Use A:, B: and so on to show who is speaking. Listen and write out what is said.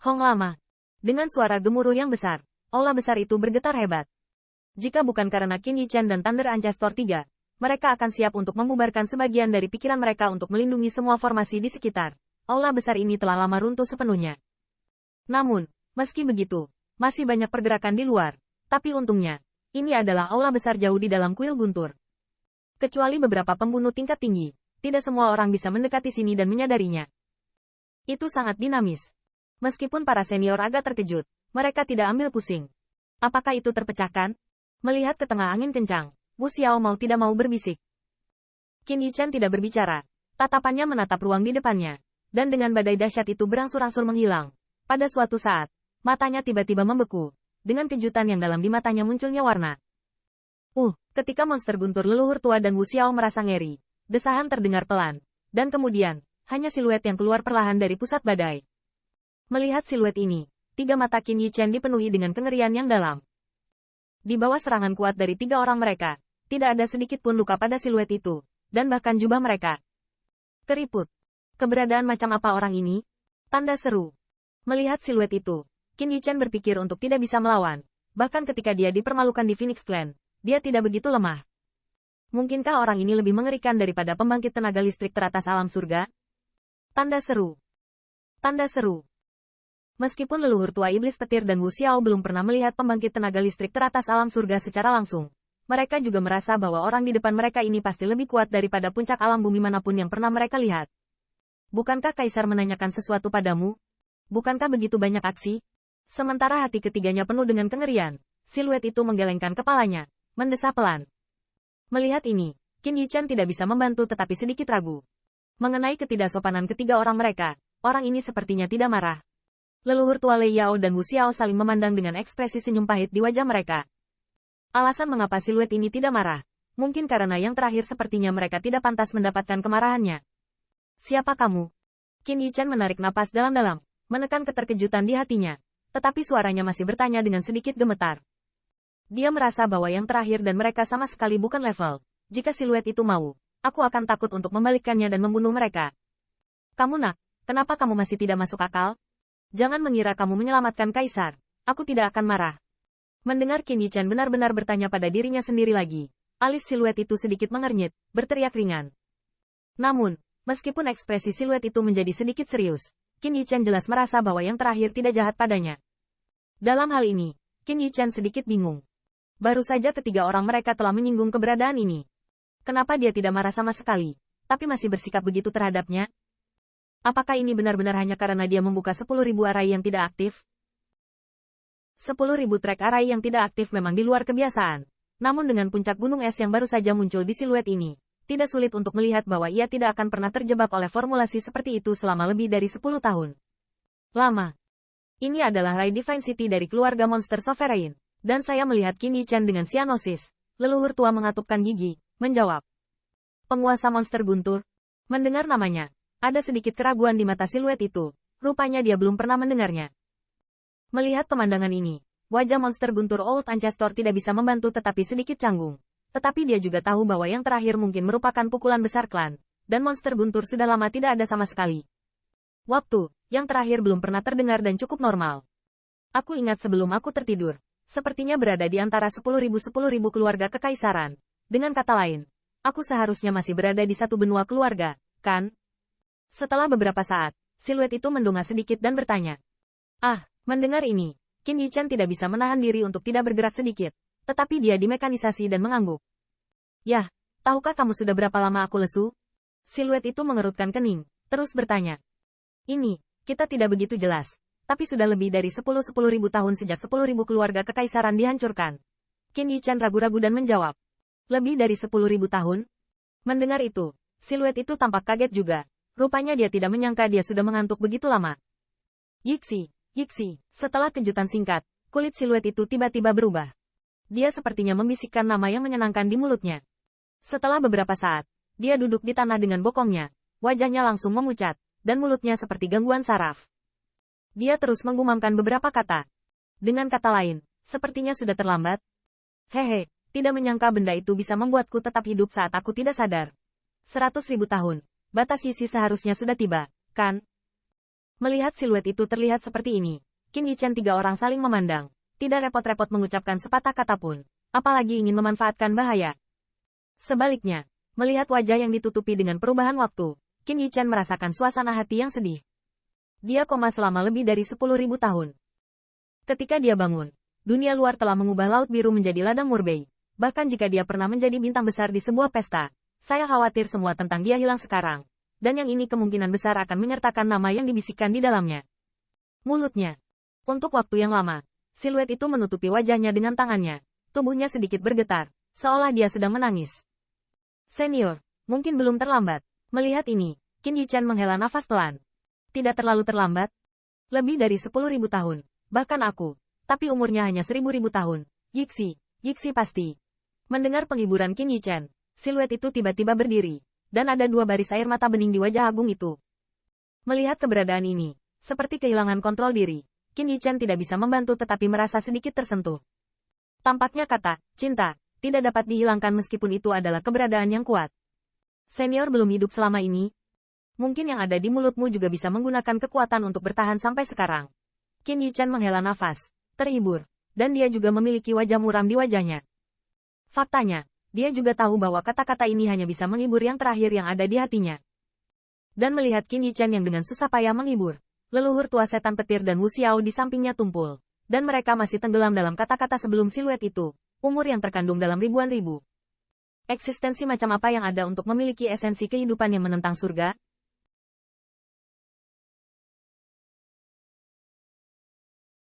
A: Hong Lama. Dengan suara gemuruh yang besar, aula besar itu bergetar hebat. Jika bukan karena Qin Yichan dan Thunder Ancestor 3, mereka akan siap untuk membubarkan sebagian dari pikiran mereka untuk melindungi semua formasi di sekitar. Aula besar ini telah lama runtuh sepenuhnya. Namun, meski begitu, masih banyak pergerakan di luar. Tapi untungnya, ini adalah aula besar jauh di dalam kuil guntur. Kecuali beberapa pembunuh tingkat tinggi, tidak semua orang bisa mendekati sini dan menyadarinya. Itu sangat dinamis. Meskipun para senior agak terkejut, mereka tidak ambil pusing. Apakah itu terpecahkan? Melihat ke tengah angin kencang, Wu Xiao mau tidak mau berbisik. Qin Yichan tidak berbicara. Tatapannya menatap ruang di depannya. Dan dengan badai dahsyat itu berangsur-angsur menghilang. Pada suatu saat, matanya tiba-tiba membeku. Dengan kejutan yang dalam di matanya munculnya warna. Ketika monster guntur leluhur tua dan Wu Xiao merasa ngeri, desahan terdengar pelan. Dan kemudian, hanya siluet yang keluar perlahan dari pusat badai. Melihat siluet ini, tiga mata Qin Yichan dipenuhi dengan kengerian yang dalam. Di bawah serangan kuat dari tiga orang mereka, tidak ada sedikit pun luka pada siluet itu, dan bahkan jubah mereka. Keriput. Keberadaan macam apa orang ini? Tanda seru. Melihat siluet itu, Qin Yichan berpikir untuk tidak bisa melawan. Bahkan ketika dia dipermalukan di Phoenix Clan, dia tidak begitu lemah. Mungkinkah orang ini lebih mengerikan daripada pembangkit tenaga listrik teratas alam surga? Tanda seru. Tanda seru. Meskipun leluhur tua iblis petir dan Wu Xiao belum pernah melihat pembangkit tenaga listrik teratas alam surga secara langsung, mereka juga merasa bahwa orang di depan mereka ini pasti lebih kuat daripada puncak alam bumi manapun yang pernah mereka lihat. Bukankah Kaisar menanyakan sesuatu padamu? Bukankah begitu banyak aksi? Sementara hati ketiganya penuh dengan kengerian, siluet itu menggelengkan kepalanya, mendesah pelan. Melihat ini, Qin Yichan tidak bisa membantu tetapi sedikit ragu. Mengenai ketidaksopanan ketiga orang mereka, orang ini sepertinya tidak marah. Leluhur tua Lei Yao dan Wu Xiao saling memandang dengan ekspresi senyum pahit di wajah mereka. Alasan mengapa siluet ini tidak marah, mungkin karena yang terakhir sepertinya mereka tidak pantas mendapatkan kemarahannya. Siapa kamu? Qin Yichan menarik napas dalam-dalam, menekan keterkejutan di hatinya, tetapi suaranya masih bertanya dengan sedikit gemetar. Dia merasa bahwa yang terakhir dan mereka sama sekali bukan level. Jika siluet itu mau, aku akan takut untuk membalikkannya dan membunuh mereka. Kamu nak, kenapa kamu masih tidak masuk akal? Jangan mengira kamu menyelamatkan Kaisar. Aku tidak akan marah. Mendengar Qin Yichan benar-benar bertanya pada dirinya sendiri lagi, alis siluet itu sedikit mengernyit, berteriak ringan. Namun, meskipun ekspresi siluet itu menjadi sedikit serius, Qin Yichan jelas merasa bahwa yang terakhir tidak jahat padanya. Dalam hal ini, Qin Yichan sedikit bingung. Baru saja ketiga orang mereka telah menyinggung keberadaan ini. Kenapa dia tidak marah sama sekali, tapi masih bersikap begitu terhadapnya? Apakah ini benar-benar hanya karena dia membuka 10.000 array yang tidak aktif? 10.000 track array yang tidak aktif memang di luar kebiasaan. Namun dengan puncak gunung es yang baru saja muncul di siluet ini, tidak sulit untuk melihat bahwa ia tidak akan pernah terjebak oleh formulasi seperti itu selama lebih dari 10 tahun. Lama. Ini adalah Rai Divine City dari keluarga monster Sovereign, dan saya melihat Qin Yichan dengan cyanosis. Leluhur tua mengatupkan gigi, menjawab. Penguasa monster guntur. Mendengar namanya, ada sedikit keraguan di mata siluet itu, rupanya dia belum pernah mendengarnya. Melihat pemandangan ini, wajah monster guntur Old Ancestor tidak bisa membantu tetapi sedikit canggung. Tetapi dia juga tahu bahwa yang terakhir mungkin merupakan pukulan besar klan, dan monster guntur sudah lama tidak ada sama sekali. Waktu, yang terakhir belum pernah terdengar dan cukup normal. Aku ingat sebelum aku tertidur, sepertinya berada di antara 10.000 keluarga kekaisaran. Dengan kata lain, aku seharusnya masih berada di satu benua keluarga, kan? Setelah beberapa saat, siluet itu mendongak sedikit dan bertanya. Mendengar ini, Qin Yichan tidak bisa menahan diri untuk tidak bergerak sedikit, tetapi dia dimekanisasi dan mengangguk. Yah, tahukah kamu sudah berapa lama aku lesu? Siluet itu mengerutkan kening, terus bertanya. Ini, kita tidak begitu jelas, tapi sudah lebih dari 10.000 tahun sejak 10.000 keluarga kekaisaran dihancurkan. Qin Yichan ragu-ragu dan menjawab. Lebih dari 10.000 tahun? Mendengar itu, siluet itu tampak kaget juga. Rupanya dia tidak menyangka dia sudah mengantuk begitu lama. Yixi. Setelah kejutan singkat, kulit siluet itu tiba-tiba berubah. Dia sepertinya membisikkan nama yang menyenangkan di mulutnya. Setelah beberapa saat, dia duduk di tanah dengan bokongnya. Wajahnya langsung memucat, dan mulutnya seperti gangguan saraf. Dia terus menggumamkan beberapa kata. Dengan kata lain, sepertinya sudah terlambat. Hehe, tidak menyangka benda itu bisa membuatku tetap hidup saat aku tidak sadar. 100.000 tahun. Batas Yixi seharusnya sudah tiba, kan? Melihat siluet itu terlihat seperti ini, Qin Yichen tiga orang saling memandang, tidak repot-repot mengucapkan sepatah kata pun, apalagi ingin memanfaatkan bahaya. Sebaliknya, melihat wajah yang ditutupi dengan perubahan waktu, Qin Yichen merasakan suasana hati yang sedih. Dia koma selama lebih dari 10.000 tahun. Ketika dia bangun, dunia luar telah mengubah Laut Biru menjadi ladang murbei. Bahkan jika dia pernah menjadi bintang besar di sebuah pesta, saya khawatir semua tentang dia hilang sekarang. Dan yang ini kemungkinan besar akan menyertakan nama yang dibisikkan di dalamnya. Mulutnya. Untuk waktu yang lama, siluet itu menutupi wajahnya dengan tangannya. Tubuhnya sedikit bergetar, seolah dia sedang menangis. Senior, mungkin belum terlambat. Melihat ini, Qin Yichen menghela nafas pelan. Tidak terlalu terlambat. Lebih dari 10.000 tahun. Bahkan aku. Tapi umurnya hanya 1.000 tahun. Yixi pasti. Mendengar penghiburan Qin Yichen, siluet itu tiba-tiba berdiri. Dan ada dua baris air mata bening di wajah agung itu. Melihat keberadaan ini, seperti kehilangan kontrol diri, Qin Yichen tidak bisa membantu tetapi merasa sedikit tersentuh. Tampaknya kata, cinta, tidak dapat dihilangkan meskipun itu adalah keberadaan yang kuat. Senior belum hidup selama ini. Mungkin yang ada di mulutmu juga bisa menggunakan kekuatan untuk bertahan sampai sekarang. Qin Yichen menghela nafas, terhibur, dan dia juga memiliki wajah muram di wajahnya. Faktanya, dia juga tahu bahwa kata-kata ini hanya bisa menghibur yang terakhir yang ada di hatinya. Dan melihat Qin Yichen yang dengan susah payah menghibur, leluhur tua setan petir dan Wu Xiao di sampingnya tumpul, dan mereka masih tenggelam dalam kata-kata sebelum siluet itu, umur yang terkandung dalam ribuan ribu. Eksistensi macam apa yang ada untuk memiliki esensi kehidupan yang menentang surga?